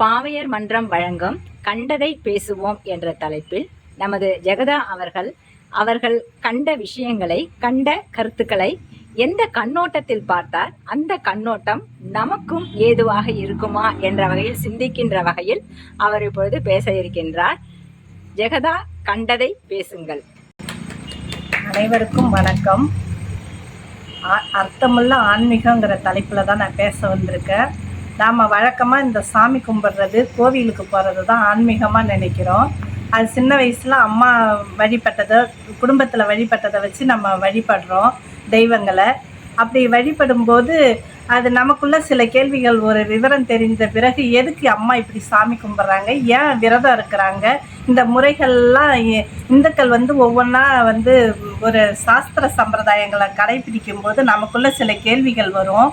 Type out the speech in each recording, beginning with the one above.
பாவையர் மன்றம் வழங்கும் கண்டதை பேசுவோம் என்ற தலைப்பில் நமது ஜெகதா அவர்கள் கண்ட விஷயங்களை, கண்ட கருத்துக்களை எந்த கண்ணோட்டத்தில் பார்த்தால் அந்த கண்ணோட்டம் நமக்கும் ஏதுவாக இருக்குமா என்ற வகையில் சிந்திக்கின்ற வகையில் அவர் இப்பொழுது பேச இருக்கின்றார். ஜெகதா, கண்டதை பேசுங்கள். அனைவருக்கும் வணக்கம். அர்த்தமுள்ள ஆன்மீகங்கிற தலைப்பில் தான் நான் பேச வந்திருக்கேன். நாம் வழக்கமாக இந்த சாமி கும்பிட்றது, கோவிலுக்கு போகிறது தான் ஆன்மீகமாக நினைக்கிறோம். அது சின்ன வயசில் அம்மா வழிபட்டதை, குடும்பத்தில் வழிபட்டதை வச்சு நம்ம வழிபடுறோம் தெய்வங்களை. அப்படி வழிபடும்போது அது நமக்குள்ள சில கேள்விகள், ஒரு விவரம் தெரிந்த பிறகு எதுக்கு அம்மா இப்படி சாமி கும்பிட்றாங்க, ஏன் விரதம் இருக்கிறாங்க, இந்த முறைகள்லாம் இந்துக்கள் ஒவ்வொன்றா ஒரு சாஸ்திர சம்பிரதாயங்களை கடைபிடிக்கும் போது நமக்குள்ள சில கேள்விகள் வரும்.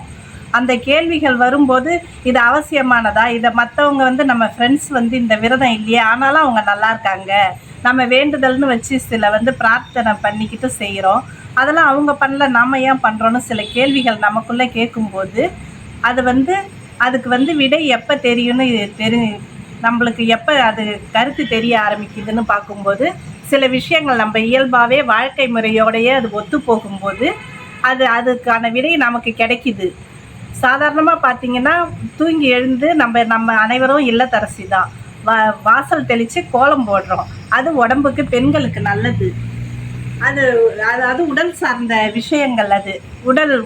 அந்த கேள்விகள் வரும்போது இது அவசியமானதா, இதை மற்றவங்க நம்ம ஃப்ரெண்ட்ஸ் இந்த விரதம் இல்லையே ஆனாலும் அவங்க நல்லா இருக்காங்க, நம்ம வேண்டுதல்னு வச்சு சில பிரார்த்தனை பண்ணிக்கிட்டு செய்கிறோம், அதெல்லாம் அவங்க பண்ணல நாம் ஏன் பண்ணுறோன்னு சில கேள்விகள் நமக்குள்ளே கேட்கும்போது அது அதுக்கு விடை எப்போ தெரியும்னு நம்மளுக்கு எப்போ அது கருத்து தெரிய ஆரம்பிக்குதுன்னு பார்க்கும்போது சில விஷயங்கள் நம்ம இயல்பாகவே வாழ்க்கை முறையோடையே அது ஒத்து போகும்போது அதுக்கான விடை நமக்கு கிடைக்கிது. சாதாரணமாக பார்த்திங்கன்னா, தூங்கி எழுந்து நம்ம அனைவரும் இல்லத்தரசி தான். வாசல் தெளித்து கோலம் போடுறோம். அது உடம்புக்கு, பெண்களுக்கு நல்லது. அது உடல் சார்ந்த விஷயங்கள். அது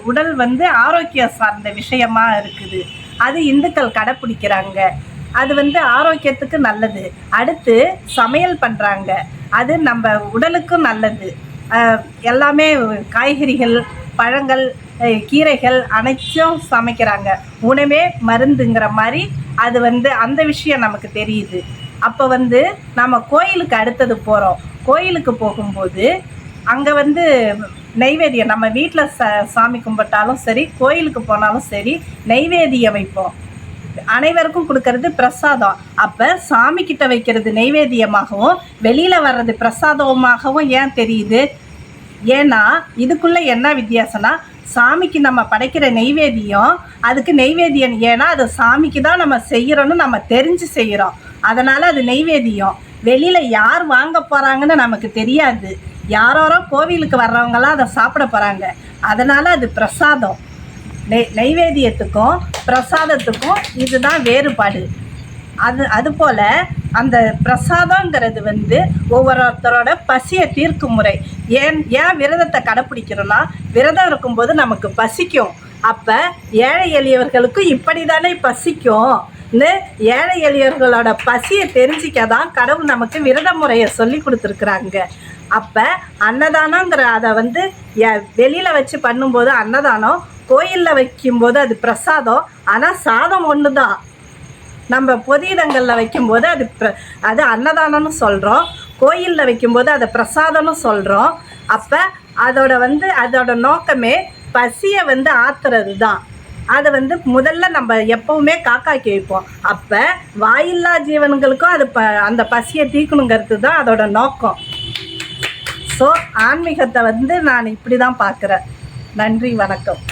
உடல் ஆரோக்கியம் சார்ந்த விஷயமா இருக்குது. அது இந்துக்கள் கடைப்பிடிக்கிறாங்க. அது ஆரோக்கியத்துக்கு நல்லது. அடுத்து சமையல் பண்ணுறாங்க, அது நம்ம உடலுக்கும் நல்லது. எல்லாமே காய்கறிகள், பழங்கள், கீரைகள் அனைத்தும் சமைக்கிறாங்க. உணவே மருந்துங்கிற மாதிரி அது அந்த விஷயம் நமக்கு தெரியுது. அப்போ நம்ம கோயிலுக்கு அடுத்தது போகிறோம். கோயிலுக்கு போகும்போது அங்கே நெய்வேத்தியம், நம்ம வீட்டில் சாமி கும்பிட்டாலும் சரி, கோயிலுக்கு போனாலும் சரி, நெய்வேத்தியம் வைப்போம். அனைவருக்கும் கொடுக்கறது பிரசாதம். அப்போ சாமிக்கிட்ட வைக்கிறது நெய்வேத்தியமாகவும் வெளியில் வர்றது பிரசாதமாகவும் ஏன் தெரியுது? ஏன்னா இதுக்குள்ளே என்ன வித்தியாசம்னா, சாமிக்கு நம்ம படைக்கிற நெய்வேத்தியம், அதுக்கு நெய்வேத்தியம். ஏன்னா அது சாமிக்கு தான் நம்ம செய்கிறோன்னு நம்ம தெரிஞ்சு செய்கிறோம், அதனால் அது நெய்வேத்தியம். வெளியில் யார் வாங்க போகிறாங்கன்னு நமக்கு தெரியாது. யாரோ கோவிலுக்கு வர்றவங்களாம் அதை சாப்பிட போகிறாங்க, அதனால் அது பிரசாதம். நெய்வேத்தியத்துக்கும் பிரசாதத்துக்கும் இதுதான் வேறுபாடு. அதுபோல் அந்த பிரசாதங்கிறது ஒவ்வொருத்தரோட பசியை தீர்க்கும் முறை. ஏன் விரதத்தை கடைப்பிடிக்கிறோன்னா, விரதம் இருக்கும்போது நமக்கு பசிக்கும். அப்போ ஏழை எளியவர்களுக்கும் இப்படி தானே பசிக்கும். ஏழை எளியவர்களோட பசியை தெரிஞ்சிக்க தான் கடவுள் நமக்கு விரத முறையை சொல்லி கொடுத்துருக்குறாங்க. அப்போ அன்னதானங்கிற அதை வெளியில் வச்சு பண்ணும்போது அன்னதானம், கோயிலில் வைக்கும்போது அது பிரசாதம். ஆனால் சாதம் ஒன்று தான். நம்ம பொது இடங்களில் வைக்கும்போது அது அன்னதானம்னு சொல்கிறோம், கோயிலில் வைக்கும்போது அதை பிரசாதம்னு சொல்கிறோம். அப்போ அதோட நோக்கமே பசியை ஆத்துறது தான். அதை முதல்ல நம்ம எப்போவுமே காக்காக்கி வைப்போம். அப்போ வாயில்லா ஜீவன்களுக்கும் அது அந்த பசியை தீர்க்கணுங்கிறது தான் அதோட நோக்கம். ஸோ ஆன்மீகத்தை நான் இப்படி தான் பார்க்குறேன். நன்றி, வணக்கம்.